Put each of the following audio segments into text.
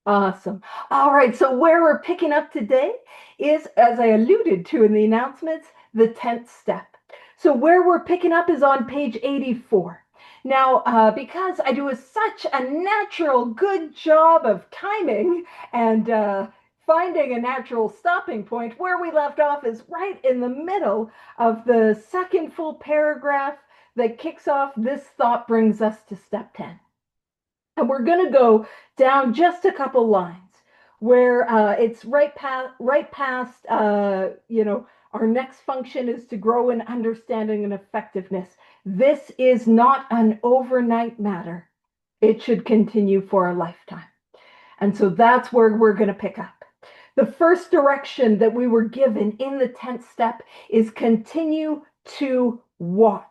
Awesome. All right, so where we're picking up today is, as I alluded to in the announcements, the 10th step. So where we're picking up is on page 84. Now, because I do such a natural good job of timing and finding a natural stopping point, where we left off is right in the middle of the second full paragraph that kicks off "This thought brings us to step 10." And we're going to go down just a couple lines where it's right past, our next function is to grow in understanding and effectiveness. This is not an overnight matter. It should continue for a lifetime. And so that's where we're going to pick up. The first direction that we were given in the 10th step is continue to watch.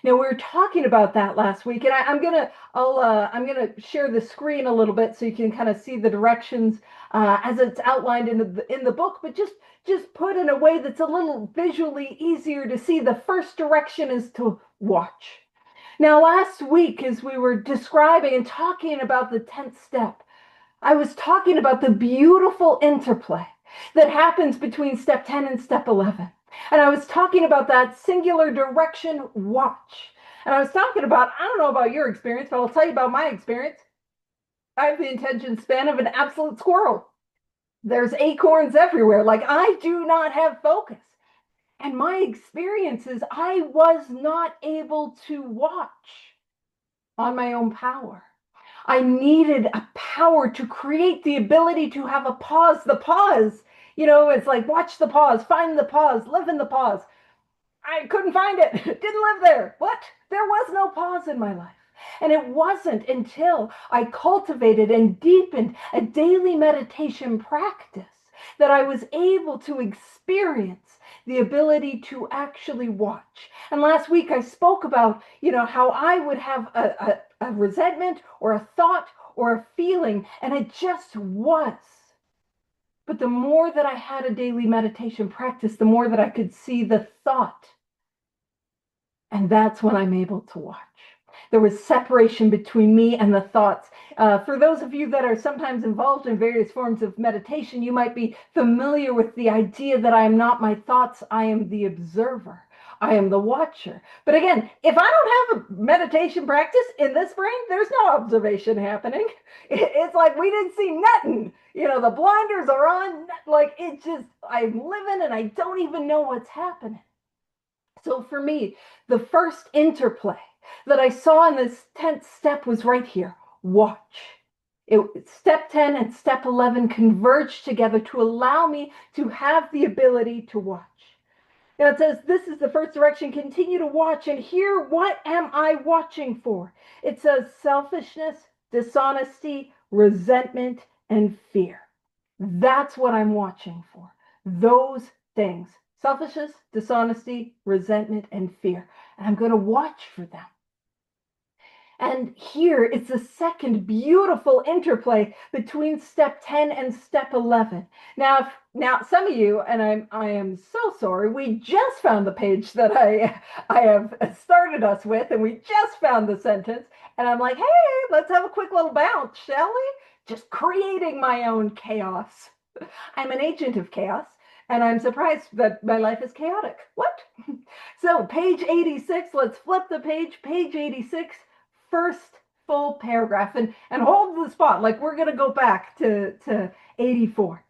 Now we were talking about that last week, and I'm gonna share the screen a little bit so you can kind of see the directions as it's outlined in the book, but just put in a way that's a little visually easier to see. The first direction is to watch. Now last week, as we were describing and talking about the 10th step, I was talking about the beautiful interplay that happens between step 10 and step 11. And I was talking about that singular direction watch. And I was talking about, I don't know about your experience, but I'll tell you about my experience. I have the attention span of an absolute squirrel. There's acorns everywhere. Like, I do not have focus. And my experience is I was not able to watch on my own power. I needed a power to create the ability to have a pause. The pause, it's like watch the pause, find the pause, live in the pause. I couldn't find it. Didn't live there. What? There was no pause in my life. And it wasn't until I cultivated and deepened a daily meditation practice that I was able to experience the ability to actually watch. And last week I spoke about, how I would have a resentment or a thought or a feeling, and it just was. But the more that I had a daily meditation practice, the more that I could see the thought. And that's when I'm able to watch. There was separation between me and the thoughts. For those of you that are sometimes involved in various forms of meditation, you might be familiar with the idea that I am not my thoughts, I am the observer. I am the watcher. But again, if I don't have a meditation practice in this brain, there's no observation happening. It's like we didn't see nothing. The blinders are on. Like I'm living and I don't even know what's happening. So for me, the first interplay that I saw in this 10th step was right here. Watch. Step 10 and step 11 converged together to allow me to have the ability to watch. Now it says, this is the first direction, continue to watch and hear, what am I watching for? It says selfishness, dishonesty, resentment, and fear. That's what I'm watching for. Those things. Selfishness, dishonesty, resentment, and fear. And I'm going to watch for them. And here it's the second beautiful interplay between step 10 and step 11. Now some of you, and I am so sorry, we just found the page that I have started us with, and we just found the sentence, and I'm like, hey, let's have a quick little bounce, shall we? Just creating my own chaos. I'm an agent of chaos. And I'm surprised that my life is chaotic. What? So page 86, let's flip the page. Page 86, first full paragraph. And hold the spot, like we're going to go back to 84.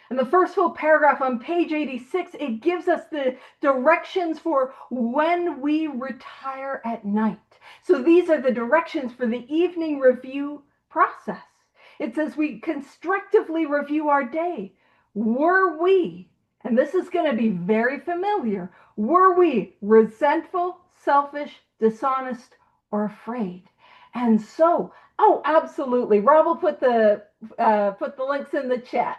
And the first full paragraph on page 86, it gives us the directions for when we retire at night. So these are the directions for the evening review process. It says we constructively review our day. Were we, and this is going to be very familiar, were we resentful, selfish, dishonest, or afraid? And so, absolutely. Rob will put the links in the chat.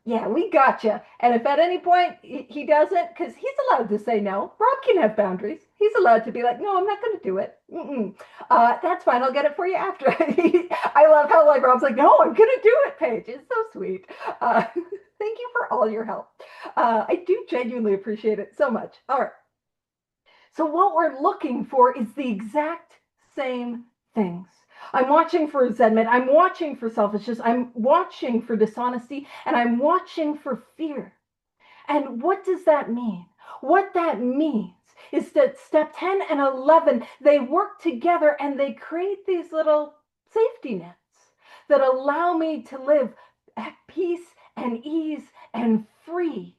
Yeah, we gotcha. And if at any point he doesn't, because he's allowed to say no, Rob can have boundaries. He's allowed to be like, no, I'm not going to do it. That's fine. I'll get it for you after. I love how Rob's like, no, I'm going to do it, Paige. It's so sweet. Thank you for all your help. I do genuinely appreciate it so much. All right. So what we're looking for is the exact same things. I'm watching for resentment. I'm watching for selfishness. I'm watching for dishonesty. And I'm watching for fear. And what does that mean? What that means is that step 10 and 11, they work together and they create these little safety nets that allow me to live at peace and ease and free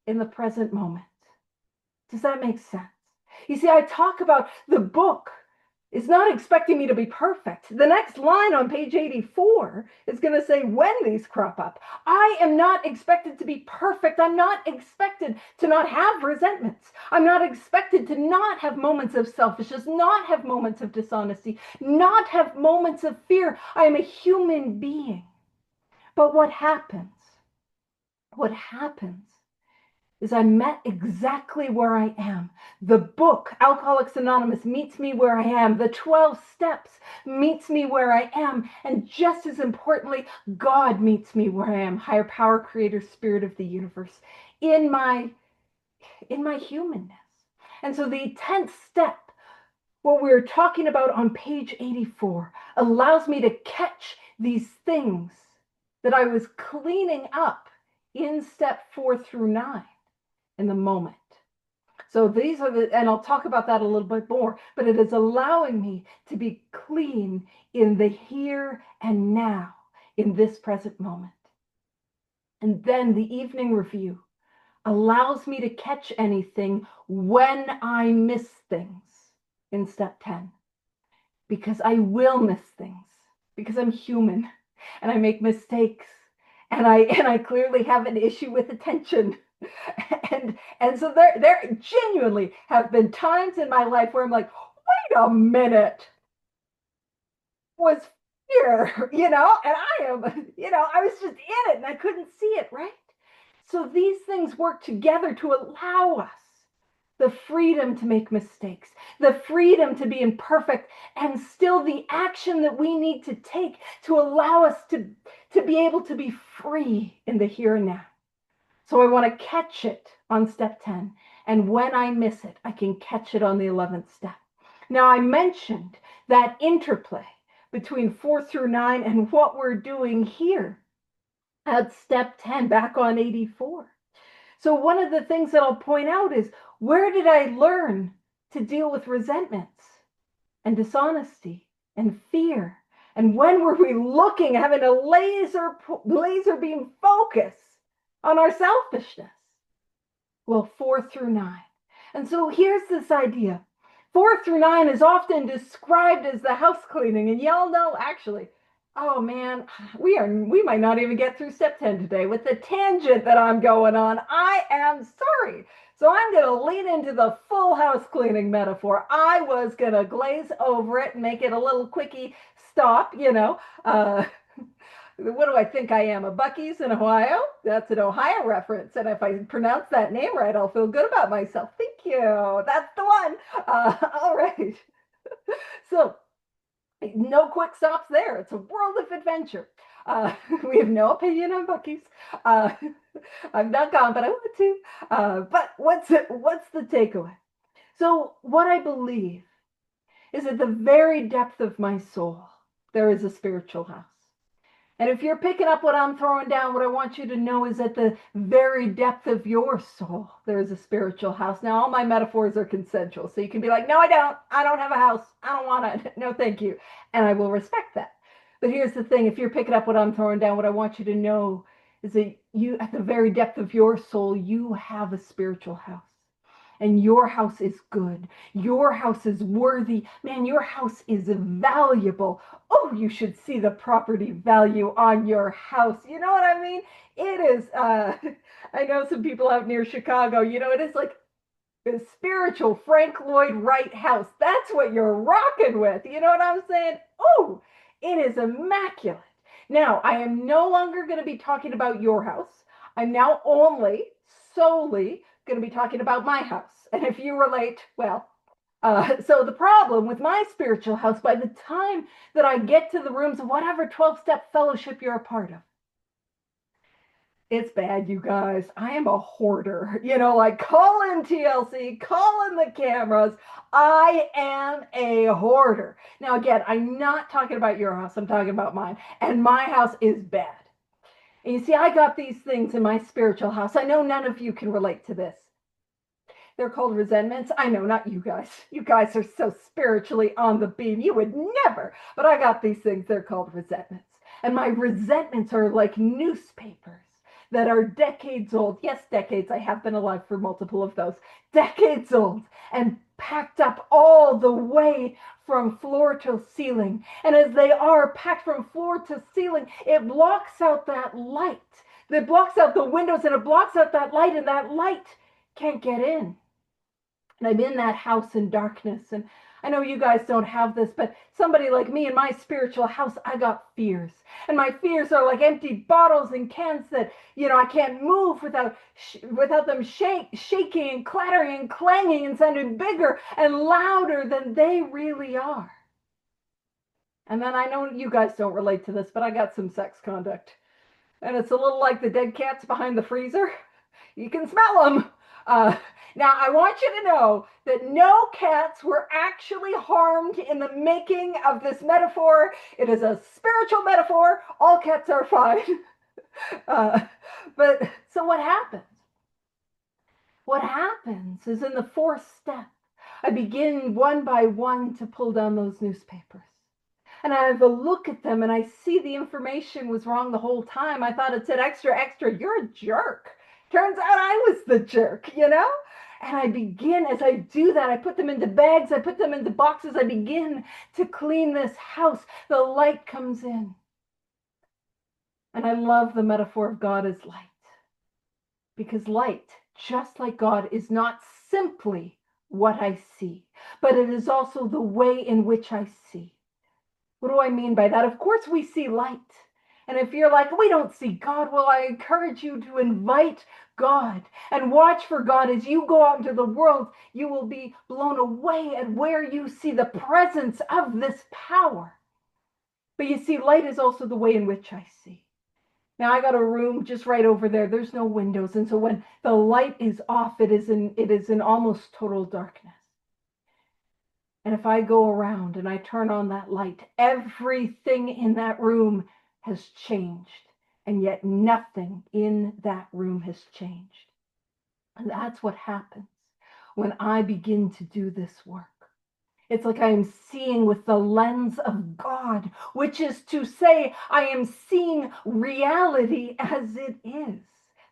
in the present moment. Does that make sense? You see, I talk about the book is not expecting me to be perfect. The next line on page 84 is going to say when these crop up. I am not expected to be perfect. I'm not expected to not have resentments. I'm not expected to not have moments of selfishness, not have moments of dishonesty, not have moments of fear. I am a human being. But what happens? What happens is I'm met exactly where I am. The book, Alcoholics Anonymous, meets me where I am. The 12 steps meets me where I am. And just as importantly, God meets me where I am. Higher power, creator, spirit of the universe, in my humanness. And so the 10th step, what we're talking about on page 84, allows me to catch these things that I was cleaning up in step 4 through 9 in the moment. So these are and I'll talk about that a little bit more, but it is allowing me to be clean in the here and now, in this present moment. And then the evening review allows me to catch anything when I miss things in step 10, because I will miss things, because I'm human and I make mistakes, and I clearly have an issue with attention. And so there genuinely have been times in my life where I'm like, wait a minute, was here, and I am, I was just in it and I couldn't see it, right? So these things work together to allow us the freedom to make mistakes, the freedom to be imperfect, and still the action that we need to take to allow us to be able to be free in the here and now. So I want to catch it on step 10. And when I miss it, I can catch it on the 11th step. Now, I mentioned that interplay between 4 through 9 and what we're doing here at step 10, back on 84. So one of the things that I'll point out is, where did I learn to deal with resentments and dishonesty and fear? And when were we looking, having a laser beam focus on our selfishness? Well, 4 through 9. And so here's this idea. 4 through 9 is often described as the house cleaning. And y'all know, actually, oh man, we might not even get through step 10 today with the tangent that I'm going on. I am sorry. So I'm going to lean into the full house cleaning metaphor. I was going to glaze over it and make it a little quickie stop, what do I think I am? A Buc-ee's in Ohio? That's an Ohio reference. And if I pronounce that name right, I'll feel good about myself. Thank you. That's the one. All right. So no quick stops there. It's a world of adventure. We have no opinion on Buc-ee's. I'm not gone, but I want to. But what's the takeaway? So what I believe is at the very depth of my soul, there is a spiritual house. And if you're picking up what I'm throwing down, what I want you to know is at the very depth of your soul, there is a spiritual house. Now, all my metaphors are consensual. So you can be like, no, I don't. I don't have a house. I don't want it. No, thank you. And I will respect that. But here's the thing. If you're picking up what I'm throwing down, what I want you to know is that you, at the very depth of your soul, you have a spiritual house. And your house is good. Your house is worthy. Man, your house is valuable. Oh, you should see the property value on your house. You know what I mean? It is, I know some people out near Chicago, it is like a spiritual Frank Lloyd Wright house. That's what you're rocking with. You know what I'm saying? Oh, it is immaculate. Now, I am no longer going to be talking about your house. I'm now solely going to be talking about my house. And if you relate, well, so the problem with my spiritual house, by the time that I get to the rooms of whatever 12-step fellowship you're a part of, It's bad, you guys. I am a hoarder. Like call in TLC, call in the cameras. I am a hoarder. Now, again, I'm not talking about your house. I'm talking about mine. And my house is bad. And you see, I got these things in my spiritual house. I know none of you can relate to this. They're called resentments. I know, not you guys. You guys are so spiritually on the beam. You would never. But I got these things. They're called resentments. And my resentments are like newspapers that are decades old. Yes, decades. I have been alive for multiple of those. Decades old and packed up all the way from floor to ceiling. And as they are packed from floor to ceiling, it blocks out that light. It blocks out the windows and it blocks out that light, and that light can't get in. And I'm in that house in darkness. And I know you guys don't have this, but somebody like me in my spiritual house, I got fears. And my fears are like empty bottles and cans that, I can't move without them shaking and clattering and clanging and sounding bigger and louder than they really are. And then I know you guys don't relate to this, but I got some sex conduct. And it's a little like the dead cats behind the freezer. You can smell them. Now, I want you to know that no cats were actually harmed in the making of this metaphor. It is a spiritual metaphor. All cats are fine. But so what happens? What happens is in the fourth step, I begin one by one to pull down those newspapers. And I have a look at them and I see the information was wrong the whole time. I thought it said extra, extra. You're a jerk. Turns out I was the jerk, And I begin, as I do that, I put them into bags, I put them into boxes, I begin to clean this house. The light comes in. And I love the metaphor of God as light. Because light, just like God, is not simply what I see, but it is also the way in which I see. What do I mean by that? Of course, we see light. And if you're like, we don't see God, well, I encourage you to invite God and watch for God. As you go out into the world, you will be blown away at where you see the presence of this power. But you see, light is also the way in which I see. Now, I got a room just right over there. There's no windows. And so when the light is off, it is in almost total darkness. And if I go around and I turn on that light, everything in that room has changed. And yet nothing in that room has changed. And that's what happens when I begin to do this work. It's like I am seeing with the lens of God, which is to say, I am seeing reality as it is.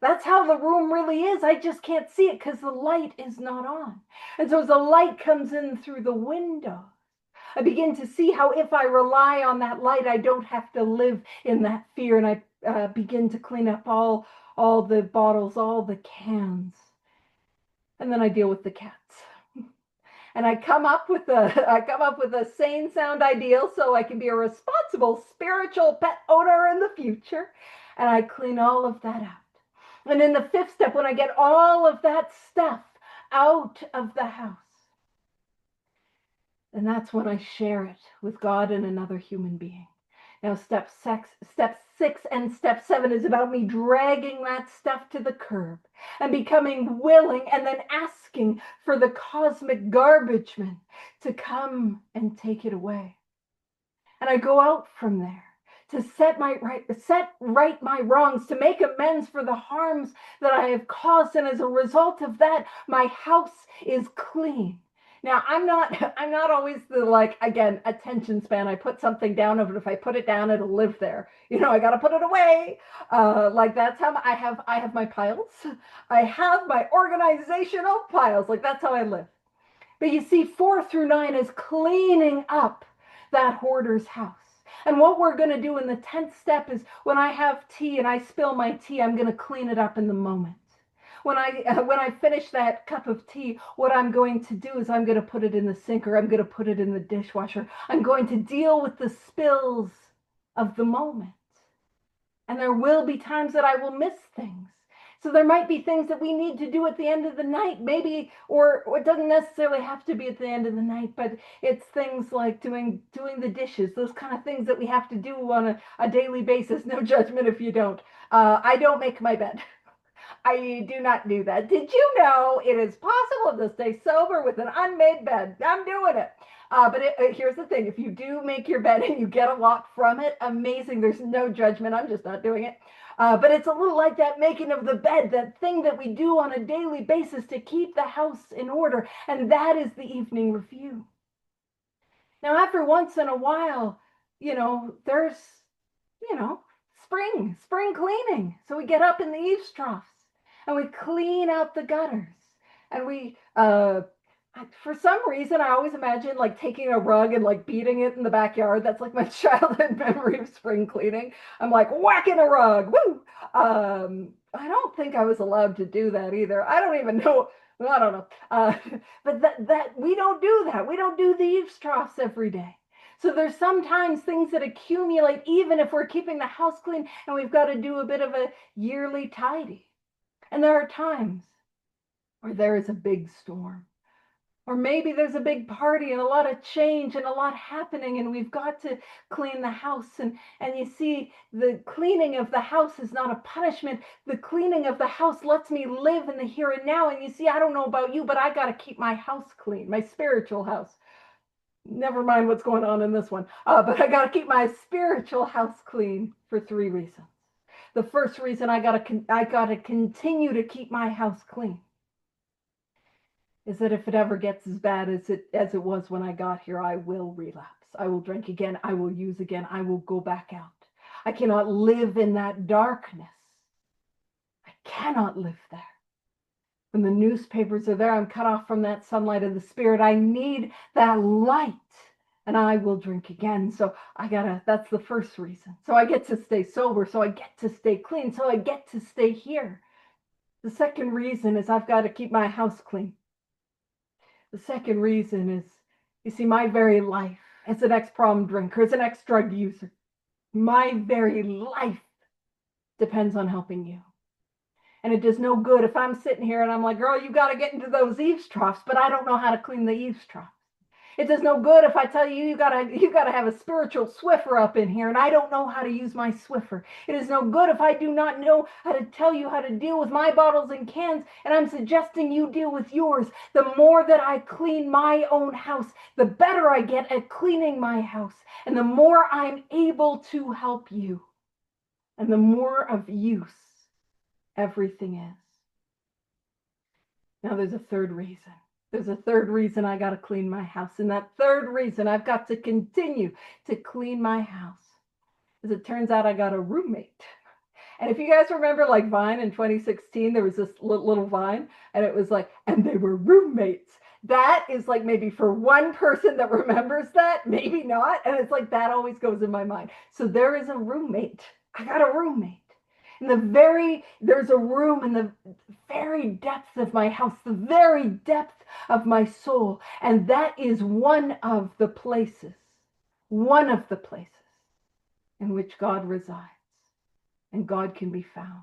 That's how the room really is. I just can't see it because the light is not on. And so as the light comes in through the window, I begin to see how if I rely on that light, I don't have to live in that fear. And I begin to clean up all the bottles, all the cans. And then I deal with the cats. And I come up with a sane sound ideal so I can be a responsible spiritual pet owner in the future. And I clean all of that out. And in the fifth step, when I get all of that stuff out of the house, and that's when I share it with God and another human being. Now, step 6 and step 7 is about me dragging that stuff to the curb and becoming willing and then asking for the cosmic garbage man to come and take it away. And I go out from there to set right my wrongs, to make amends for the harms that I have caused. And as a result of that, my house is clean. Now, I'm not always the, again, attention span. I put something down, but if I put it down, it'll live there. I got to put it away. That's how I have my piles. I have my organizational piles. That's how I live. But you see, 4 through 9 is cleaning up that hoarder's house. And what we're going to do in the 10th step is when I have tea and I spill my tea, I'm going to clean it up in the moment. When I finish that cup of tea, what I'm going to do is I'm going to put it in the sink or I'm going to put it in the dishwasher. I'm going to deal with the spills of the moment. And there will be times that I will miss things. So there might be things that we need to do at the end of the night, maybe, or it doesn't necessarily have to be at the end of the night, but it's things like doing the dishes, those kind of things that we have to do on a daily basis. No judgment if you don't. I don't make my bed. I do not do that. Did you know it is possible to stay sober with an unmade bed? I'm doing it. But here's the thing. If you do make your bed and you get a lot from it, amazing. There's no judgment. I'm just not doing it. But it's a little like that making of the bed, that thing that we do on a daily basis to keep the house in order. And that is the evening review. Now, after once in a while, there's, spring cleaning. So we get up in the eaves troughs and we clean out the gutters. And we, for some reason, I always imagine like taking a rug and like beating it in the backyard. That's like my childhood memory of spring cleaning. I'm like whacking a rug. Woo! I don't think I was allowed to do that either. I don't even know. Well, I don't know. But that we don't do that. We don't do the eaves troughs every day. So there's sometimes things that accumulate even if we're keeping the house clean, and we've got to do a bit of a yearly tidy. And there are times where there is a big storm, or maybe there's a big party and a lot of change and a lot happening, and we've got to clean the house. And you see, the cleaning of the house is not a punishment. The cleaning of the house lets me live in the here and now. And you see, I don't know about you, but I got to keep my house clean, my spiritual house. Never mind what's going on in this one. But I got to keep my spiritual house clean for 3 reasons. The first reason I got to continue to keep my house clean is that if it ever gets as bad as it was when I got here, I will relapse. I will drink again. I will use again. I will go back out. I cannot live in that darkness. I cannot live there. When the newspapers are there, I'm cut off from that sunlight of the Spirit. I need that light, and I will drink again. So that's the first reason. So I get to stay sober. So I get to stay clean. So I get to stay here. The second reason is I've got to keep my house clean. The second reason is, you see, my very life as an ex-prom drinker, as an ex-drug user, my very life depends on helping you. And it does no good if I'm sitting here and I'm like, girl, you got to get into those eaves troughs, but I don't know how to clean the eaves troughs. It does no good if I tell you got to have a spiritual Swiffer up in here, and I don't know how to use my Swiffer. It is no good if I do not know how to tell you how to deal with my bottles and cans, and I'm suggesting you deal with yours. The more that I clean my own house, the better I get at cleaning my house, and the more I'm able to help you, and the more of use everything is. Now there's a third reason. There's a third reason I got to clean my house. And that third reason I've got to continue to clean my house. As it turns out, I got a roommate. And if you guys remember like Vine in 2016, there was this little Vine, and it was like, and they were roommates. That is like maybe for one person that remembers that, maybe not. And it's like, that always goes in my mind. So there is a roommate. I got a roommate. There's a room in the very depths of my house, the very depth of my soul. And that is one of the places in which God resides and God can be found.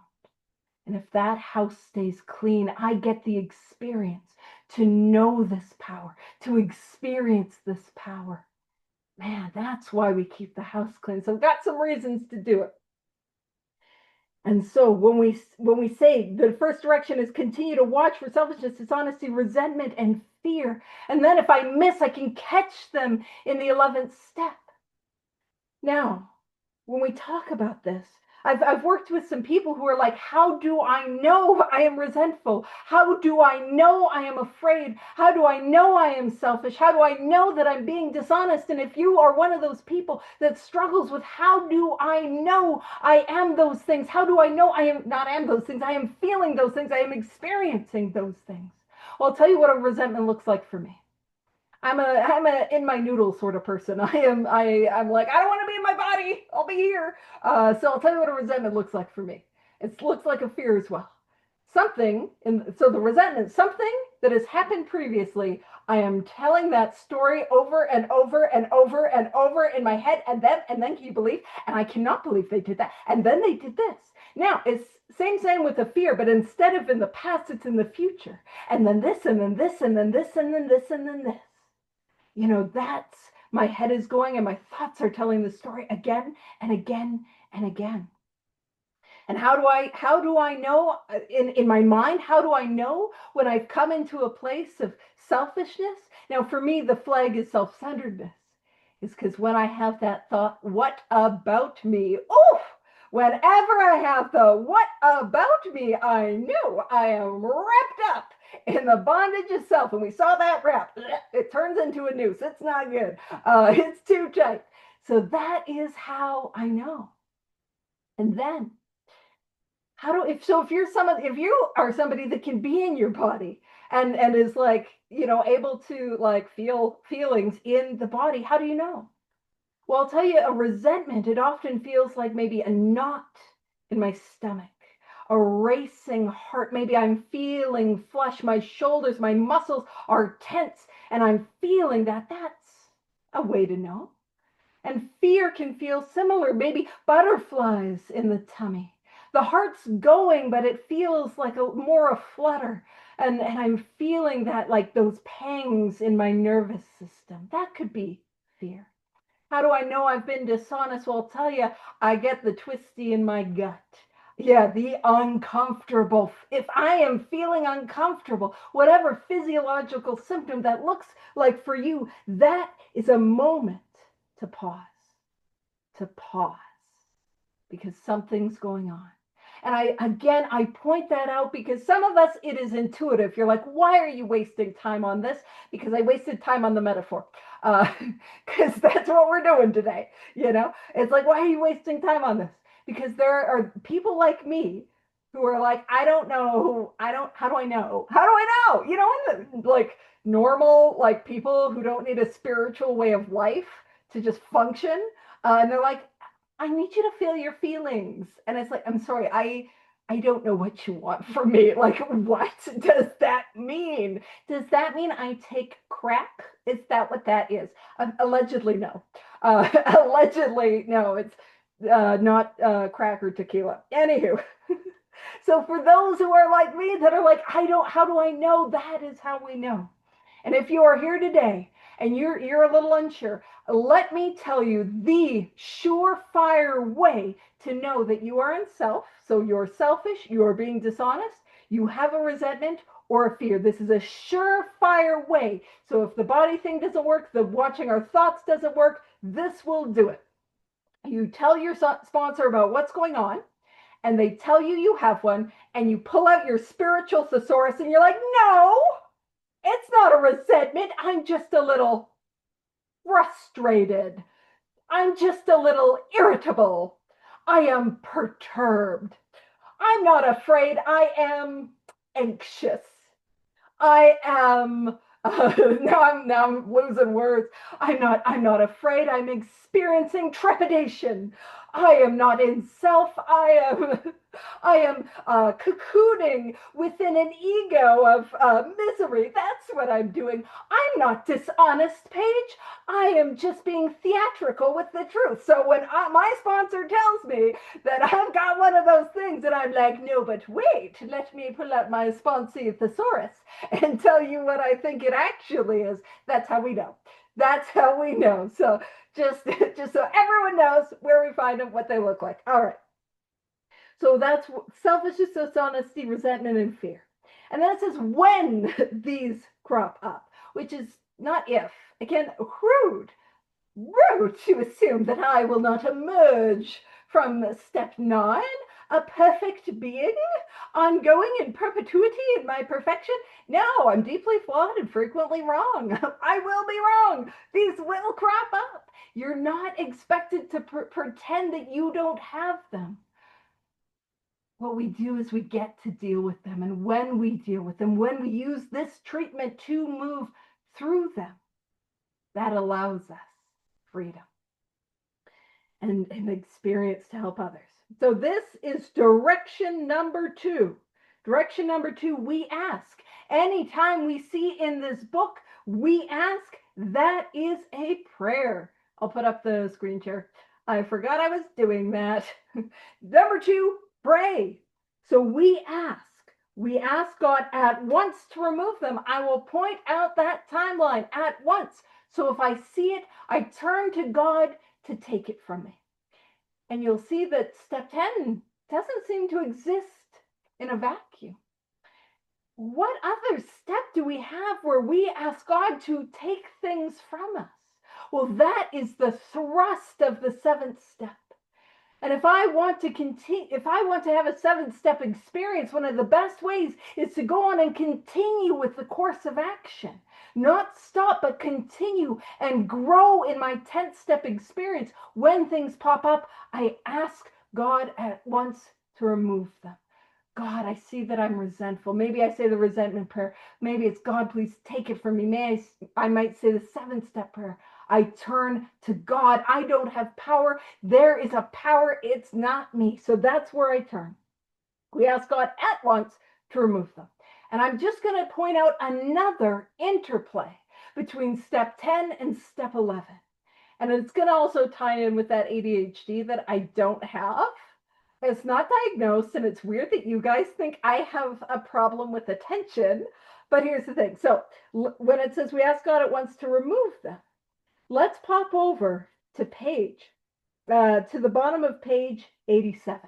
And if that house stays clean, I get the experience to know this power, to experience this power. Man, that's why we keep the house clean. So I've got some reasons to do it. And so when we say the first direction is continue to watch for selfishness, dishonesty, resentment, and fear. And then if I miss, I can catch them in the 11th step. Now, when we talk about this, I've worked with some people who are like, how do I know I am resentful? How do I know I am afraid? How do I know I am selfish? How do I know that I'm being dishonest? And if you are one of those people that struggles with how do I know I am those things? How do I know I am not am those things? I am feeling those things. I am experiencing those things. Well, I'll tell you what a resentment looks like for me. I'm a in my noodle sort of person. I'm like, I don't want to be in my body. I'll be here. So I'll tell you what a resentment looks like for me. It looks like a fear as well. So the resentment, something that has happened previously, I am telling that story over and over and over and over in my head, and then can you believe? And I cannot believe they did that. And then they did this. Now it's same with the fear, but instead of in the past, it's in the future. And then this, and then this, and then this, and then this, and then this. You know, that's my head is going, and my thoughts are telling the story again and again and again. And how do I know in my mind, how do I know when I've come into a place of selfishness? Now, for me, the flag is self-centeredness. Is because when I have that thought, what about me? Oof! Whenever I have the what about me, I know I am wrapped up in the bondage of self. And we saw that wrap. It turns into a noose. It's not good. It's too tight. So that is how I know. And then if you are somebody that can be in your body and is like, you know, able to like feel feelings in the body, how do you know? Well, I'll tell you, a resentment, it often feels like maybe a knot in my stomach, a racing heart. Maybe I'm feeling flush, my shoulders, my muscles are tense, and I'm feeling that. That's a way to know. And fear can feel similar, maybe butterflies in the tummy. The heart's going, but it feels like more a flutter. And I'm feeling that, like those pangs in my nervous system. That could be fear. How do I know I've been dishonest? Well, I'll tell you, I get the twisty in my gut. Yeah, the uncomfortable. If I am feeling uncomfortable, whatever physiological symptom that looks like for you, that is a moment to pause, because something's going on. And I point that out because some of us, it is intuitive. You're like, why are you wasting time on this? Because I wasted time on the metaphor. Because that's what we're doing today. You know, it's like, why are you wasting time on this? Because there are people like me who are like, I don't know. How do I know? How do I know? You know, like normal, like people who don't need a spiritual way of life to just function. And they're like, I need you to feel your feelings. And it's like, I'm sorry, I don't know what you want from me. Like, what does that mean? Does that mean I take crack? Is that what that is? Allegedly, no. Allegedly, no. It's not crack or tequila. Anywho. So for those who are like me that are like, how do I know? That is how we know. And if you are here today and you're a little unsure, let me tell you the surefire way to know that you are in self. So you're selfish, you are being dishonest, you have a resentment or a fear. This is a surefire way. So if the body thing doesn't work, the watching our thoughts doesn't work, this will do it. You tell your sponsor about what's going on, and they tell you you have one, and you pull out your spiritual thesaurus and you're like, no, it's not a resentment. I'm just a little frustrated. I'm just a little irritable. I am perturbed. I'm not afraid. I am anxious. I am now I'm losing words. I'm not afraid. I'm experiencing trepidation. I am not in self. I am cocooning within an ego of misery. That's what I'm doing. I'm not dishonest, Paige. I am just being theatrical with the truth. So when my sponsor tells me that I've got one of those things, and I'm like, no, but wait, let me pull out my sponsee thesaurus and tell you what I think it actually is. That's how we know. That's how we know. So just so everyone knows where we find them, what they look like. All right. So that's selfishness, dishonesty, resentment, and fear. And then it says when these crop up, which is not if. Again, rude to assume that I will not emerge from step 9, a perfect being, ongoing in perpetuity in my perfection. No, I'm deeply flawed and frequently wrong. I will be wrong. These will crop up. You're not expected to pretend that you don't have them. What we do is we get to deal with them. And when we deal with them, when we use this treatment to move through them, that allows us freedom and experience to help others. So this is direction number 2. Direction number 2, we ask. Anytime we see in this book We ask, that is a prayer. I'll put up the screen share. I forgot I was doing that. Number 2, pray. So we ask God at once to remove them. I will point out that timeline at once. So if I see it, I turn to God to take it from me. And you'll see that step 10 doesn't seem to exist in a vacuum. What other step do we have where we ask God to take things from us? Well, that is the thrust of the 7th step. And if I want to continue, if I want to have a 7th step experience, one of the best ways is to go on and continue with the course of action. Not stop, but continue and grow in my 10th step experience. When things pop up, I ask God at once to remove them. God, I see that I'm resentful. Maybe I say the resentment prayer. Maybe it's, God, please take it from me. I might say the 7th step prayer. I turn to God. I don't have power. There is a power. It's not me. So that's where I turn. We ask God at once to remove them. And I'm just going to point out another interplay between step 10 and step 11. And it's going to also tie in with that ADHD that I don't have. It's not diagnosed, and it's weird that you guys think I have a problem with attention. But here's the thing. So when it says we ask God at once to remove them, let's pop over to to the bottom of page 87.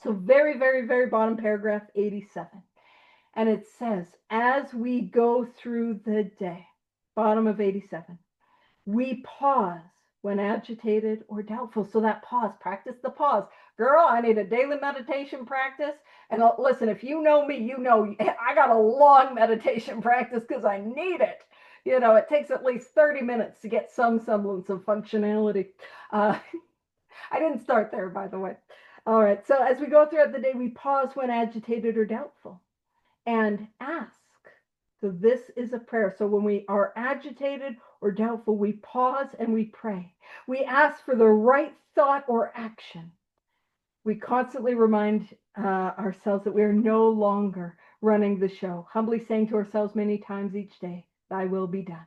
So very, very, very bottom paragraph 87. And it says, as we go through the day, bottom of 87, we pause when agitated or doubtful. So that pause, practice the pause. Girl, I need a daily meditation practice. And listen, if you know me, you know I got a long meditation practice because I need it. You know, it takes at least 30 minutes to get some semblance of functionality. I didn't start there, by the way. All right, so as we go throughout the day, we pause when agitated or doubtful and ask. So this is a prayer. So when we are agitated or doubtful, we pause and we pray. We ask for the right thought or action. We constantly remind ourselves that we are no longer running the show, humbly saying to ourselves many times each day, thy will be done.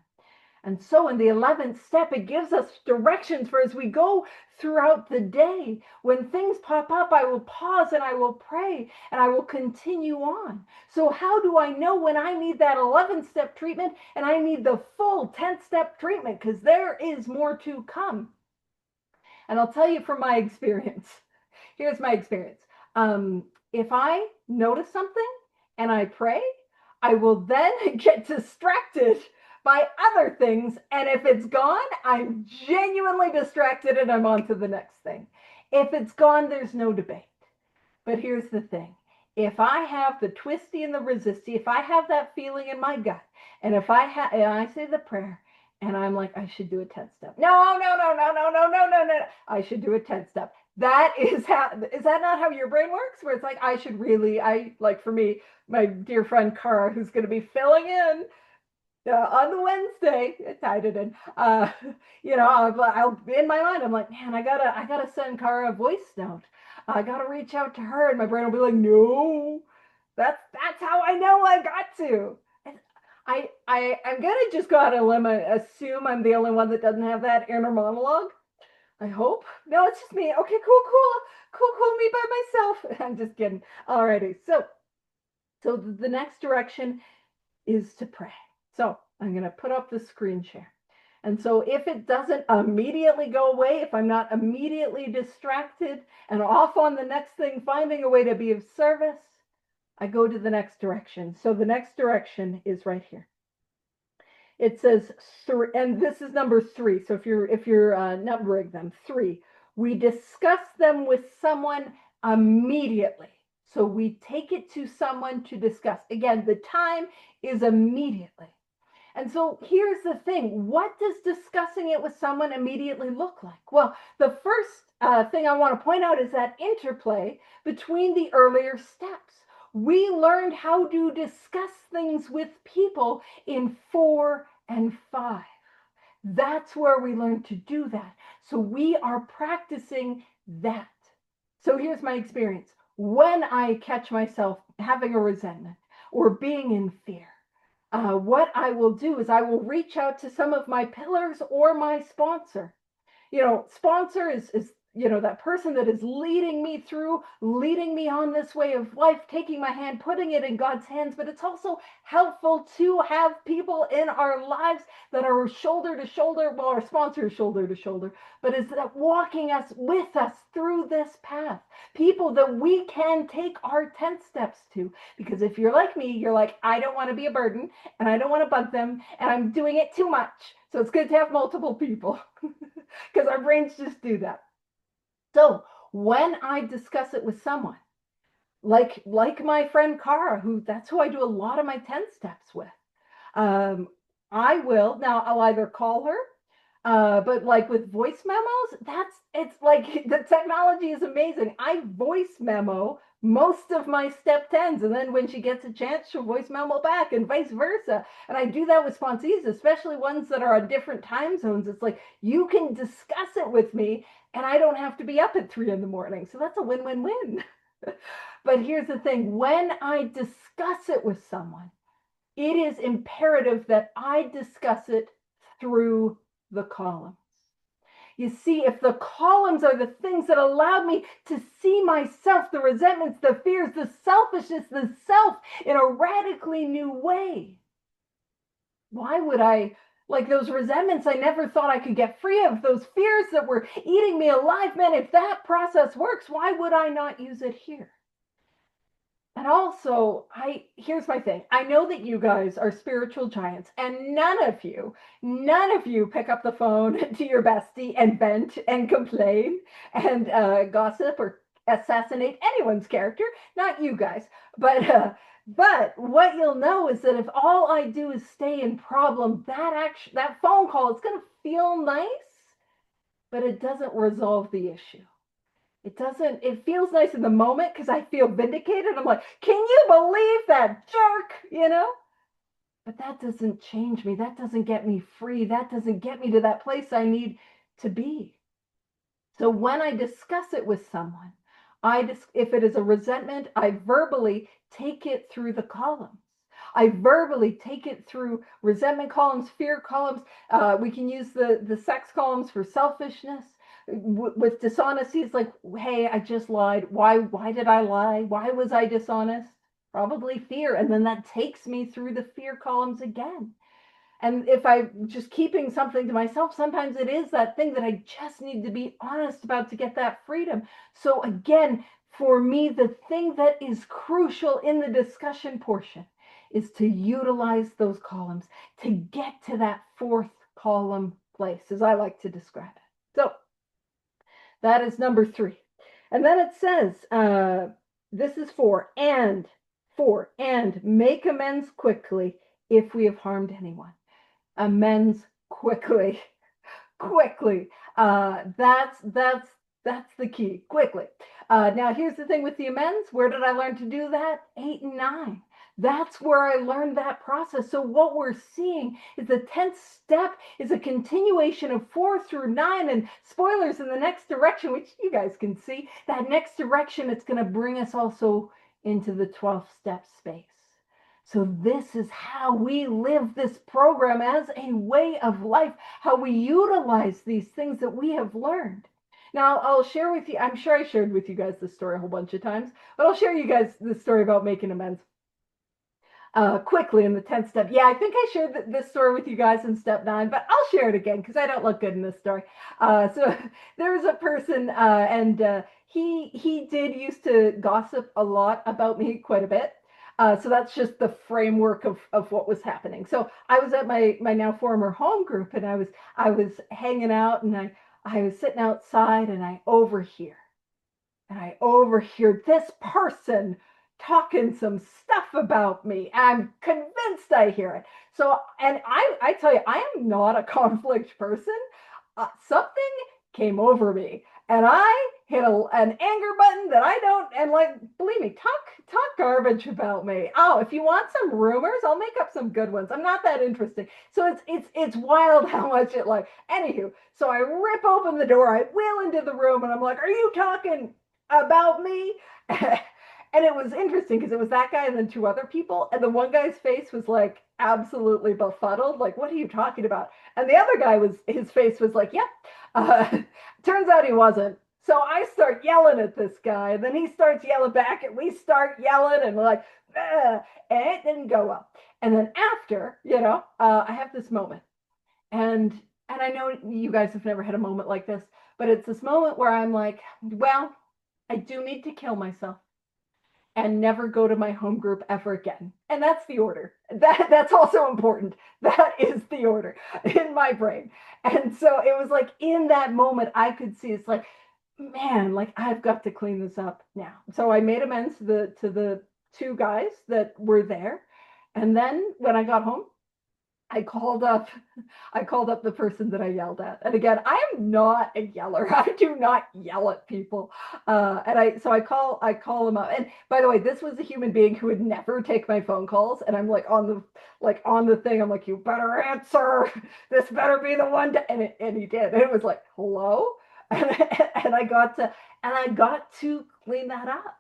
And so in the 11th step, it gives us directions for as we go throughout the day. When things pop up, I will pause and I will pray and I will continue on. So how do I know when I need that 11th step treatment and I need the full 10th step treatment? Because there is more to come. And I'll tell you from my experience. Here's my experience. If I notice something and I pray, I will then get distracted by other things. And if it's gone, I'm genuinely distracted and I'm on to the next thing. If it's gone, there's no debate. But here's the thing. If I have the twisty and the resisty, if I have that feeling in my gut, and if I say the prayer, and I'm like, I should do a 10th step. No. I should do a 10th step. That is that not how your brain works? Where it's like, like for me, my dear friend Cara, who's going to be filling in on the Wednesday, tied it in. I'll in my mind, I'm like, man, I gotta send Cara a voice note. I gotta reach out to her, and my brain will be like, no, that's how I know I got to. And I'm gonna just go out on a limb and assume I'm the only one that doesn't have that inner monologue. I hope. No, it's just me. Okay, cool, me by myself. I'm just kidding. Alrighty, so the next direction is to pray. So I'm going to put up the screen share. And so if it doesn't immediately go away, if I'm not immediately distracted and off on the next thing, finding a way to be of service, I go to the next direction. So the next direction is right here. It says 3, and this is number 3. So if you're numbering them, 3, we discuss them with someone immediately. So we take it to someone to discuss. Again, the time is immediately. And so here's the thing. What does discussing it with someone immediately look like? Well, the first thing I want to point out is that interplay between the earlier steps. We learned how to discuss things with people in 4 and 5. That's where we learned to do that. So we are practicing that. So here's my experience. When I catch myself having a resentment or being in fear, what I will do is I will reach out to some of my pillars or my sponsor. Sponsor is that person that is leading me through, leading me on this way of life, taking my hand, putting it in God's hands. But it's also helpful to have people in our lives that are shoulder to shoulder. Well, our sponsor is shoulder to shoulder, but is that walking us with us through this path. People that we can take our 10 steps to. Because if you're like me, you're like, I don't want to be a burden and I don't want to bug them and I'm doing it too much. So it's good to have multiple people. Because our brains just do that. So when I discuss it with someone, like my friend Cara, that's who I do a lot of my 10 steps with, um, I'll either call her, but like with voice memos, it's like the technology is amazing. I voice memo most of my step 10s, and then when she gets a chance, she'll voice memo back, and vice versa. And I do that with sponsees, especially ones that are on different time zones. It's like you can discuss it with me, and I don't have to be up at 3 in the morning. So that's a win-win-win. But here's the thing: when I discuss it with someone, it is imperative that I discuss it through the columns. You see, if the columns are the things that allowed me to see myself, the resentments, the fears, the selfishness, the self in a radically new way, why would I, like those resentments I never thought I could get free of, those fears that were eating me alive, man, if that process works, why would I not use it here? And also, here's my thing. I know that you guys are spiritual giants, and none of you pick up the phone to your bestie and vent and complain and gossip or assassinate anyone's character. Not you guys, but what you'll know is that if all I do is stay in problem, that phone call, it's going to feel nice, but it doesn't resolve the issue. It feels nice in the moment because I feel vindicated. I'm like, can you believe that jerk? But that doesn't change me. That doesn't get me free. That doesn't get me to that place I need to be. So when I discuss it with someone, if it is a resentment, I verbally take it through the columns. I verbally take it through resentment columns, fear columns. We can use the sex columns for selfishness. With dishonesty, it's like, hey, I just lied. Why did I lie? Why was I dishonest? Probably fear. And then that takes me through the fear columns again. And if I'm just keeping something to myself, sometimes it is that thing that I just need to be honest about to get that freedom. So again, for me, the thing that is crucial in the discussion portion is to utilize those columns to get to that fourth column place, as I like to describe it. So that is number 3. And then it says, this is 4, and make amends quickly if we have harmed anyone. Amends quickly. That's the key. Quickly. Now here's the thing with the amends. Where did I learn to do that? 8 and 9. That's where I learned that process. So what we're seeing is the 10th step is a continuation of 4 through 9, and spoilers in the next direction, which you guys can see, that next direction, it's going to bring us also into the 12th step space. So this is how we live this program as a way of life, how we utilize these things that we have learned. Now, I'll share with you, I'm sure I shared with you guys this story a whole bunch of times, but I'll share you guys this story about making amends. Quickly in the 10th step. Yeah, I think I shared this story with you guys in step 9, but I'll share it again because I don't look good in this story. So there was a person, and he did used to gossip a lot about me, quite a bit. So that's just the framework of what was happening. So I was at my now former home group, and I was hanging out, and I was sitting outside, and I overhear this person talking some stuff about me. I'm convinced I hear it. So, and I tell you, I am not a conflict person. Something came over me, and I hit an anger button that I don't. And like, believe me, talk garbage about me. Oh, if you want some rumors, I'll make up some good ones. I'm not that interesting. So it's wild how much it like. Anywho, so I rip open the door, I wheel into the room, and I'm like, "Are you talking about me?" And it was interesting because it was that guy and then two other people. And the one guy's face was like absolutely befuddled. Like, what are you talking about? And the other guy his face was like, yep. Turns out he wasn't. So I start yelling at this guy, and then he starts yelling back, and we start yelling, and we're like, and it didn't go well. And then after, I have this moment, and I know you guys have never had a moment like this, but it's this moment where I'm like, well, I do need to kill myself and never go to my home group ever again. And that's the order. That's also important. That is the order in my brain. And so it was like in that moment, I could see it's like, man, like I've got to clean this up now. So I made amends to the two guys that were there. And then when I got home, I called up the person that I yelled at. And again, I am not a yeller. I do not yell at people. I call him up. And by the way, this was a human being who would never take my phone calls. And I'm like on the thing. I'm like, you better answer. This better be the one. And he did. And it was like, hello. And I got to clean that up.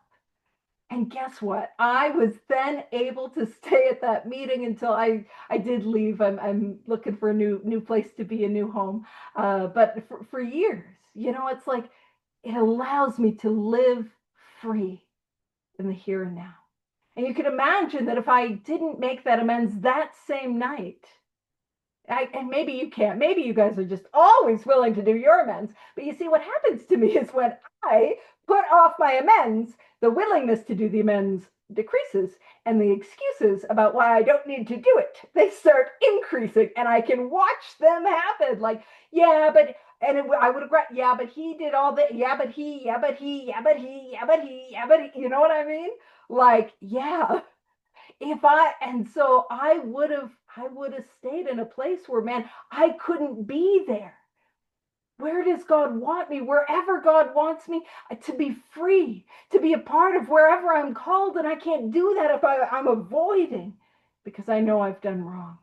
And guess what? I was then able to stay at that meeting until I did leave. I'm looking for a new place to be, a new home. But for years, it's like it allows me to live free in the here and now. And you can imagine that if I didn't make that amends that same night, and maybe you can't, maybe you guys are just always willing to do your amends. But you see, what happens to me is when I put off my amends, the willingness to do the amends decreases, and the excuses about why I don't need to do it, they start increasing, and I can watch them happen. Like, yeah, but, I would regret, yeah, but he did all that, yeah, but he, yeah, but he, yeah, but he, yeah, but he, yeah, but he, you know what I mean? Like, yeah. So I would have stayed in a place where, man, I couldn't be there. Where does God want me? Wherever God wants me, to be free, to be a part of wherever I'm called. And I can't do that if I'm avoiding, because I know I've done wrong.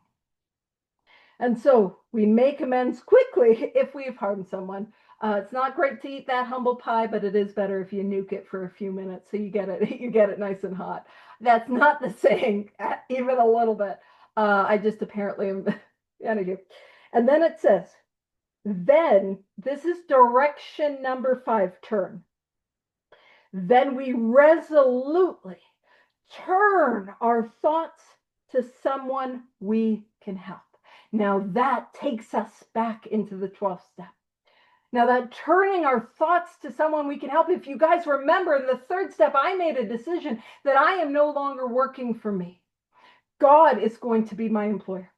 And so we make amends quickly if we've harmed someone. It's not great to eat that humble pie, but it is better if you nuke it for a few minutes so you get it nice and hot. That's not the saying, even a little bit. I just apparently am. Anyway. And then it says, then, this is direction number 5, turn. Then we resolutely turn our thoughts to someone we can help. Now that takes us back into the 12th step. Now that turning our thoughts to someone we can help, if you guys remember in the 3rd step, I made a decision that I am no longer working for me. God is going to be my employer.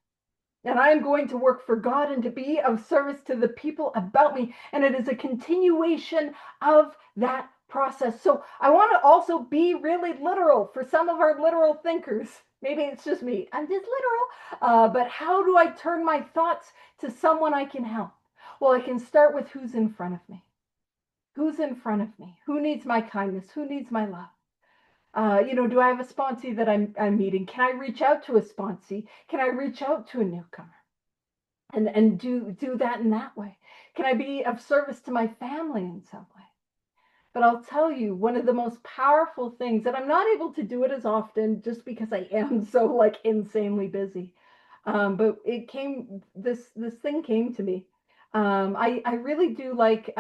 And I am going to work for God and to be of service to the people about me. And it is a continuation of that process. So I want to also be really literal for some of our literal thinkers. Maybe it's just me. I'm just literal. But how do I turn my thoughts to someone I can help? Well, I can start with who's in front of me. Who's in front of me? Who needs my kindness? Who needs my love? Do I have a sponsee that I'm meeting? Can I reach out to a sponsee? Can I reach out to a newcomer? And do that in that way? Can I be of service to my family in some way? But I'll tell you, one of the most powerful things, and I'm not able to do it as often just because I am so like insanely busy. But this thing came to me. I really do like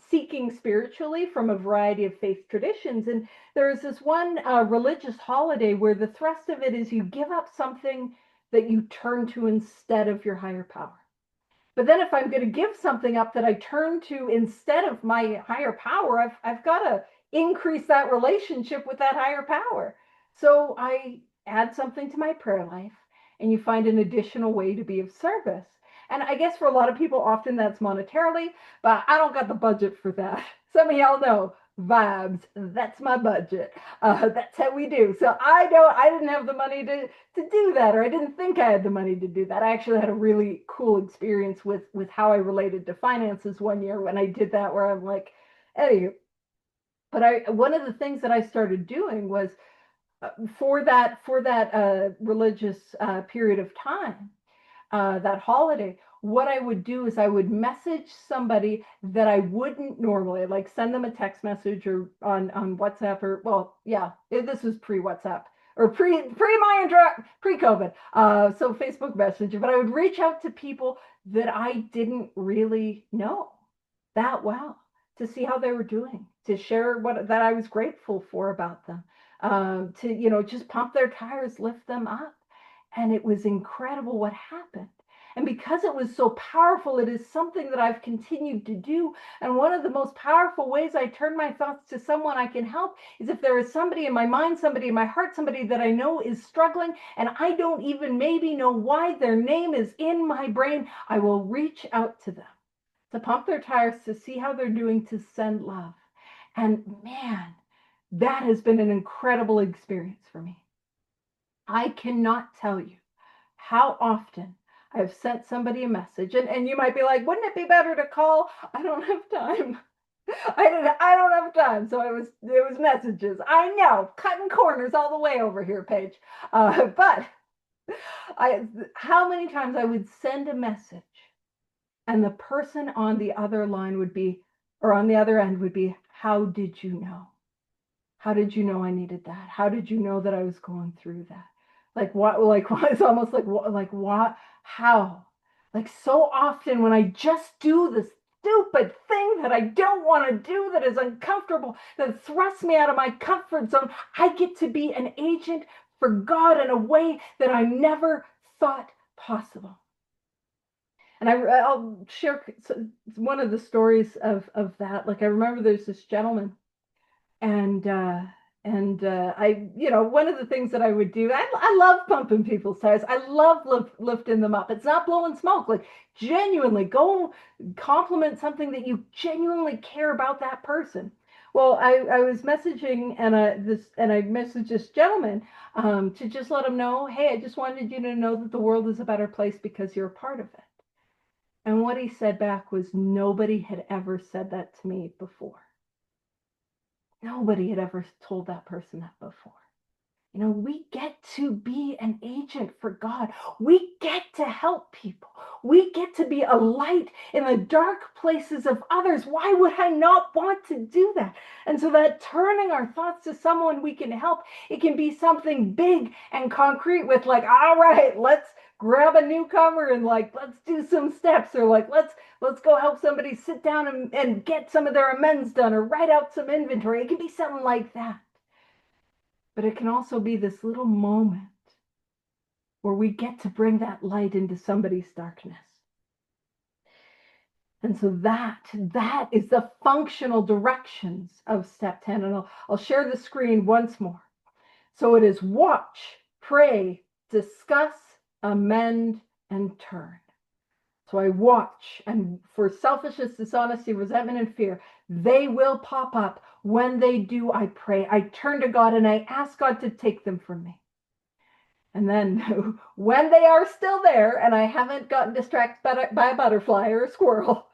seeking spiritually from a variety of faith traditions. And there's this one religious holiday where the thrust of it is you give up something that you turn to instead of your higher power. But then if I'm going to give something up that I turn to instead of my higher power, I've got to increase that relationship with that higher power. So I add something to my prayer life, and you find an additional way to be of service. And I guess for a lot of people, often that's monetarily, but I don't got the budget for that. Some of y'all know vibes. That's my budget. That's how we do. So I didn't have the money to do that, or I didn't think I had the money to do that. I actually had a really cool experience with how I related to finances one year when I did that, where I'm like, anyway. But one of the things that I started doing was for that religious period of time, that holiday, what I would do is I would message somebody that I wouldn't normally, like send them a text message or on WhatsApp, or well, yeah, this was pre-WhatsApp or pre-COVID. So Facebook Messenger, but I would reach out to people that I didn't really know that well to see how they were doing, to share what that I was grateful for about them, to just pump their tires, lift them up. And it was incredible what happened. And because it was so powerful, it is something that I've continued to do. And one of the most powerful ways I turn my thoughts to someone I can help is if there is somebody in my mind, somebody in my heart, somebody that I know is struggling, and I don't even maybe know why their name is in my brain, I will reach out to them to pump their tires, to see how they're doing, to send love. And man, that has been an incredible experience for me. I cannot tell you how often I've sent somebody a message, and you might be like, wouldn't it be better to call? I don't have time. I don't have time. So it was messages. I know, cutting corners all the way over here, Paige. But how many times I would send a message and the person on the other line would be, or on the other end would be, how did you know? How did you know I needed that? How did you know that I was going through that? Like what? Like what? It's almost like what? How? Like so often when I just do this stupid thing that I don't want to do, that is uncomfortable, that thrusts me out of my comfort zone, I get to be an agent for God in a way that I never thought possible. And I'll share one of the stories of that. Like I remember there's this gentleman, and I, one of the things that I would do, I love pumping people's tires. I love lifting them up. It's not blowing smoke. Like genuinely go compliment something that you genuinely care about that person. Well, I was messaging and I messaged this gentleman to just let him know, hey, I just wanted you to know that the world is a better place because you're a part of it. And what he said back was, nobody had ever said that to me before. Nobody had ever told that person that before. We get to be an agent for God. We get to help people. We get to be a light in the dark places of others. Why would I not want to do that? And so that turning our thoughts to someone we can help, it can be something big and concrete with like, all right, let's grab a newcomer and like, let's do some steps, or like, let's go help somebody sit down and get some of their amends done, or write out some inventory. It can be something like that. But it can also be this little moment where we get to bring that light into somebody's darkness. And so that is the functional directions of step 10. And I'll share the screen once more. So it is watch, pray, discuss, amend, and turn. So I watch, and for selfishness, dishonesty, resentment, and fear, they will pop up. When they do, I pray. I turn to God and I ask God to take them from me. And then when they are still there and I haven't gotten distracted by a butterfly or a squirrel,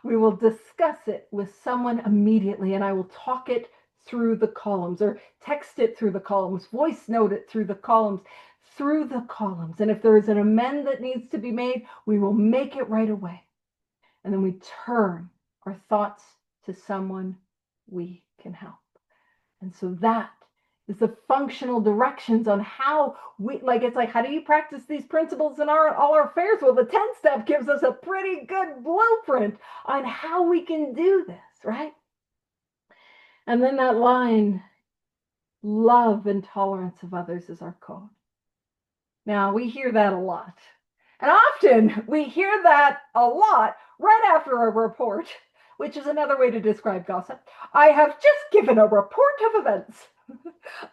we will discuss it with someone immediately, and I will talk it through the columns, or text it through the columns, voice note it through the columns. And if there is an amend that needs to be made, we will make it right away. And then we turn our thoughts to someone we can help. And so that is the functional directions on how it's like, how do you practice these principles in all our affairs? Well, the 10th step gives us a pretty good blueprint on how we can do this, right? And then that line, love and tolerance of others is our code. Now, we hear that a lot. And often we hear that a lot right after a report, which is another way to describe gossip. I have just given a report of events.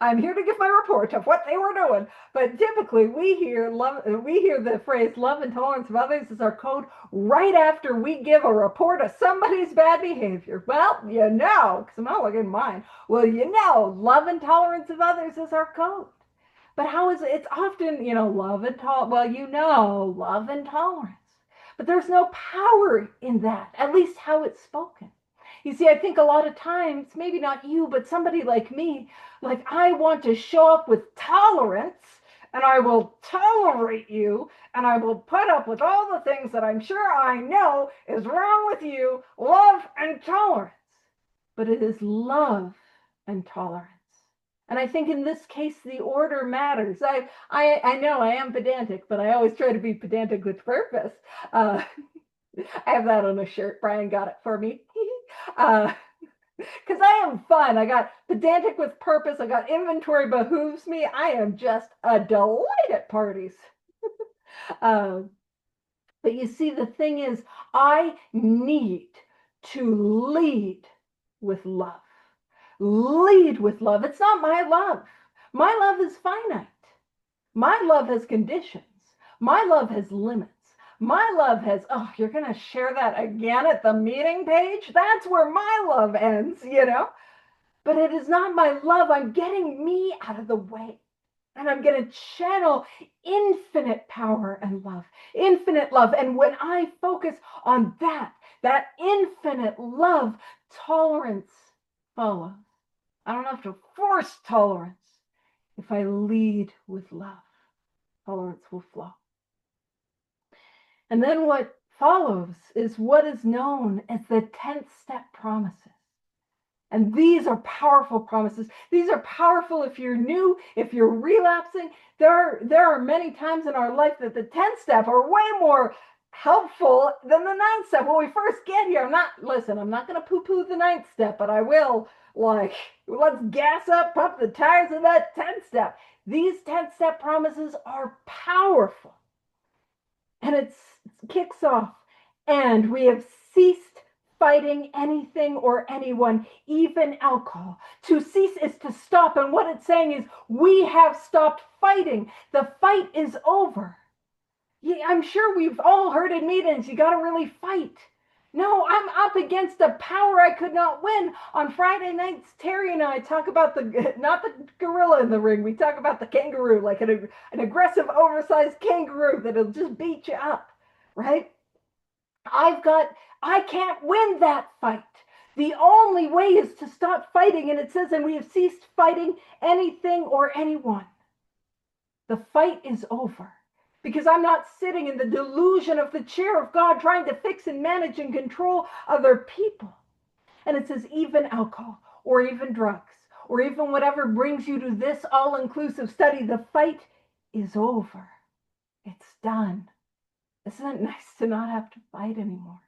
I'm here to give my report of what they were doing. But typically we hear the phrase love and tolerance of others is our code right after we give a report of somebody's bad behavior. Well, because I'm not looking at mine. Well, love and tolerance of others is our code. But how is it? It's often, love and tolerance. Well, love and tolerance. But there's no power in that, at least how it's spoken. You see, I think a lot of times, maybe not you, but somebody like me, like I want to show up with tolerance and I will tolerate you, and I will put up with all the things that I'm sure I know is wrong with you, love and tolerance. But it is love and tolerance. And I think in this case, the order matters. I know I am pedantic, but I always try to be pedantic with purpose. I have that on a shirt. Brian got it for me. Because I am fun. I got pedantic with purpose. I got inventory behooves me. I am just a delight at parties. But you see, the thing is, I need to lead with love. Lead with love. It's not my love. My love is finite. My love has conditions. My love has limits. My love has, oh, you're going to share that again at the meeting page? That's where my love ends, you know? But it is not my love. I'm getting me out of the way. And I'm going to channel infinite power and love, infinite love. And when I focus on that infinite love, tolerance follows. I don't have to force tolerance. If I lead with love, tolerance will flow. And then what follows is what is known as the 10th step promises. And these are powerful promises. These are powerful if you're new, if you're relapsing. There are many times in our life that the 10th step are way more helpful than the 9th step. When we first get here, I'm not going to poo-poo the 9th step, but I will, let's gas up, pump the tires of that 10th step. These 10th step promises are powerful. And it kicks off, and we have ceased fighting anything or anyone, even alcohol. To cease is to stop, and what it's saying is we have stopped fighting. The fight is over. Yeah, I'm sure we've all heard in meetings, you got to really fight. No, I'm up against a power I could not win. On Friday nights, Terry and I talk about not the gorilla in the ring, we talk about the kangaroo, like an aggressive, oversized kangaroo that'll just beat you up, right? I can't win that fight. The only way is to stop fighting, and it says, and we have ceased fighting anything or anyone. The fight is over. Because I'm not sitting in the delusion of the chair of God trying to fix and manage and control other people. And it says even alcohol or even drugs or even whatever brings you to this all-inclusive study, the fight is over. It's done. Isn't it nice to not have to fight anymore?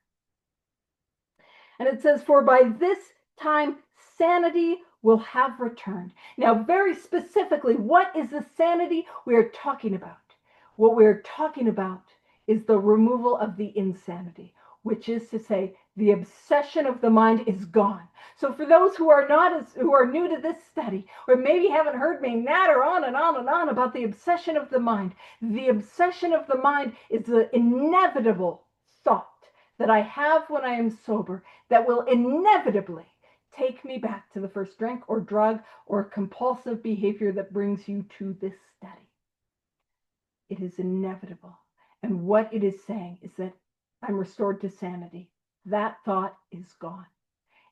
And it says, for by this time sanity will have returned. Now, very specifically, what is the sanity we are talking about? What we're talking about is the removal of the insanity, which is to say the obsession of the mind is gone. So for those who are new to this study, or maybe haven't heard me natter on and on and on about the obsession of the mind, the obsession of the mind is the inevitable thought that I have when I am sober that will inevitably take me back to the first drink or drug or compulsive behavior that brings you to this study. It is inevitable. And what it is saying is that I'm restored to sanity. That thought is gone.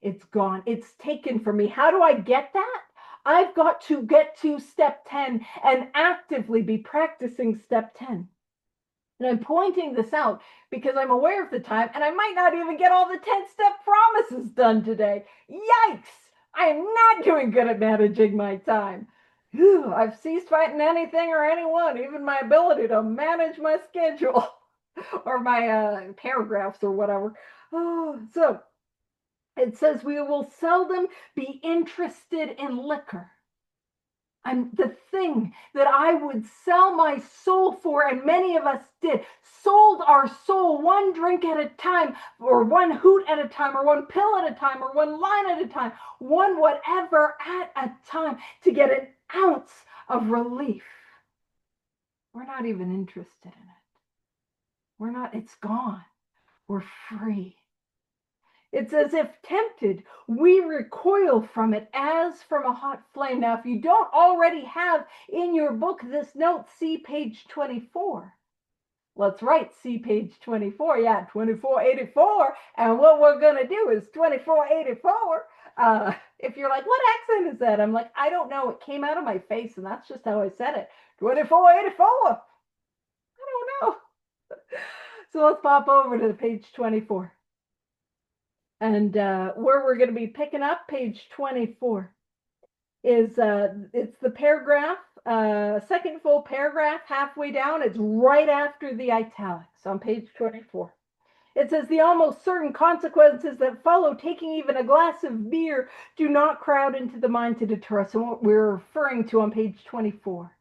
It's gone. It's taken from me. How do I get that? I've got to get to step 10 and actively be practicing step 10. And I'm pointing this out because I'm aware of the time and I might not even get all the 10-step promises done today. Yikes! I am not doing good at managing my time. I've ceased fighting anything or anyone, even my ability to manage my schedule or my paragraphs or whatever. So it says we will seldom be interested in liquor. I'm the thing that I would sell my soul for, and many of us did, sold our soul one drink at a time, or one hoot at a time, or one pill at a time, or one line at a time, one whatever at a time to get an ounce of relief. We're not even interested in it. It's gone. We're free. It's as if tempted, we recoil from it as from a hot flame. Now, if you don't already have in your book this note, see page 24. Let's write see page 24. Yeah, 2484. And what we're going to do is 2484. If you're like, what accent is that? I'm like, I don't know. It came out of my face, and that's just how I said it. 2484. I don't know. So let's pop over to page 24. And where we're going to be picking up page 24 is it's the paragraph, second full paragraph, halfway down. It's right after the italics on page 24. It says the almost certain consequences that follow taking even a glass of beer do not crowd into the mind to deter us. And what we're referring to on page 24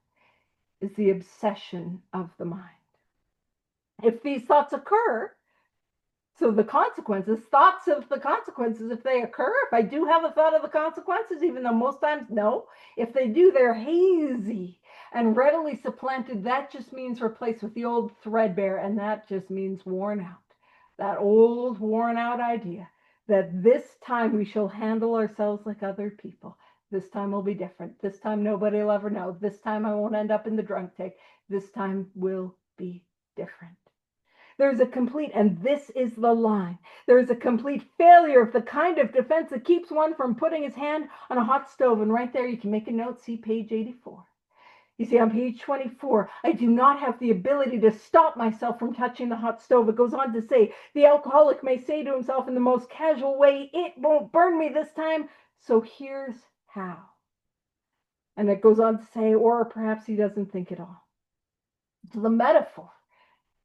is the obsession of the mind. If these thoughts occur, so the consequences, thoughts of the consequences, if they occur, if I do have a thought of the consequences, even though most times no, if they do, they're hazy and readily supplanted. That just means replaced with the old threadbare, and that just means worn out. That old worn out idea that this time we shall handle ourselves like other people. This time will be different. This time nobody will ever know. This time I won't end up in the drunk tank. This time will be different. There's a complete, and this is the line, there's a complete failure of the kind of defense that keeps one from putting his hand on a hot stove. And right there, you can make a note, see page 84. You see, on page 24, I do not have the ability to stop myself from touching the hot stove. It goes on to say, the alcoholic may say to himself in the most casual way, it won't burn me this time, so here's how. And it goes on to say, or perhaps he doesn't think at all. So the metaphor,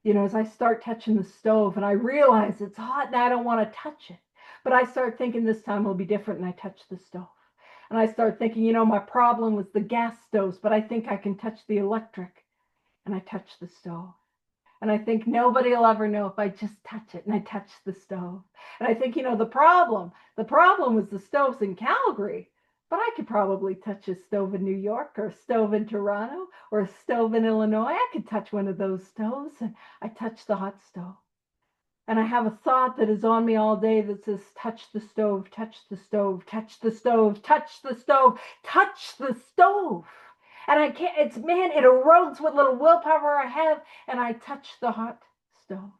as I start touching the stove and I realize it's hot and I don't want to touch it, but I start thinking this time will be different and I touch the stove. And I start thinking, my problem was the gas stoves, but I think I can touch the electric, and I touch the stove. And I think nobody will ever know if I just touch it, and I touch the stove. And I think, the problem was the stoves in Calgary, but I could probably touch a stove in New York or a stove in Toronto or a stove in Illinois. I could touch one of those stoves, and I touch the hot stove. And I have a thought that is on me all day that says, touch the stove, touch the stove, touch the stove, touch the stove, touch the stove. And I can't, it erodes what little willpower I have, and I touch the hot stove.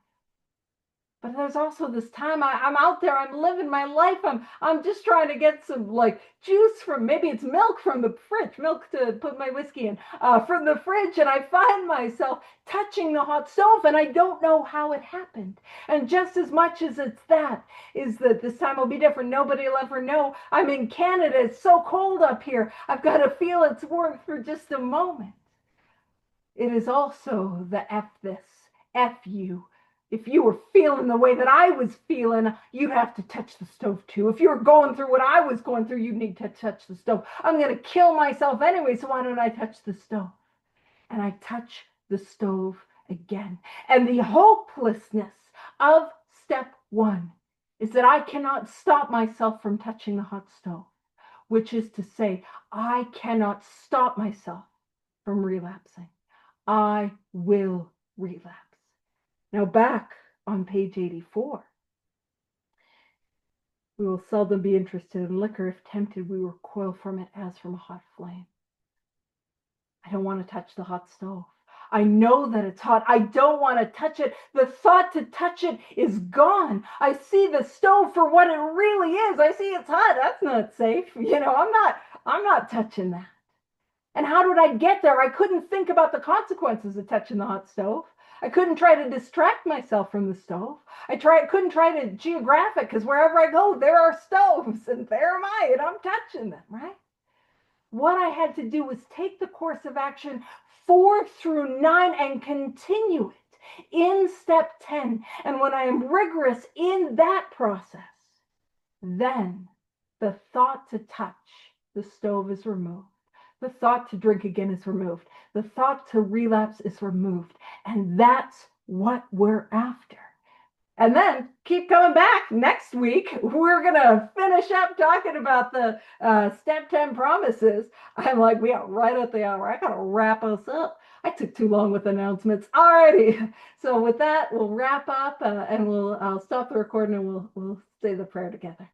But there's also this time I'm out there, I'm living my life, I'm just trying to get some juice from, maybe it's milk from the fridge, milk to put my whiskey in, from the fridge, and I find myself touching the hot stove, and I don't know how it happened. And just as much as is that this time will be different, nobody will ever know. I'm in Canada, it's so cold up here, I've got to feel its warmth for just a moment. It is also the F this, F you. If you were feeling the way that I was feeling, you'd have to touch the stove too. If you were going through what I was going through, you'd need to touch the stove. I'm going to kill myself anyway, so why don't I touch the stove? And I touch the stove again. And the hopelessness of step one is that I cannot stop myself from touching the hot stove, which is to say, I cannot stop myself from relapsing. I will relapse. Now back on page 84. We will seldom be interested in liquor. If tempted, we recoil from it as from a hot flame. I don't want to touch the hot stove. I know that it's hot. I don't want to touch it. The thought to touch it is gone. I see the stove for what it really is. I see it's hot. That's not safe. I'm not touching that. And how did I get there? I couldn't think about the consequences of touching the hot stove. I couldn't try to distract myself from the stove. I couldn't try to geographic, because wherever I go, there are stoves, and there am I, and I'm touching them, right? What I had to do was take the course of action 4 through 9 and continue it in step 10. And when I am rigorous in that process, then the thought to touch the stove is removed. The thought to drink again is removed. The thought to relapse is removed. And that's what we're after. And then keep coming back next week. We're going to finish up talking about the step 10 promises. I'm like, we are right at the hour. I got to wrap us up. I took too long with announcements. Alrighty. So with that, we'll wrap up and I'll stop the recording and we'll say the prayer together.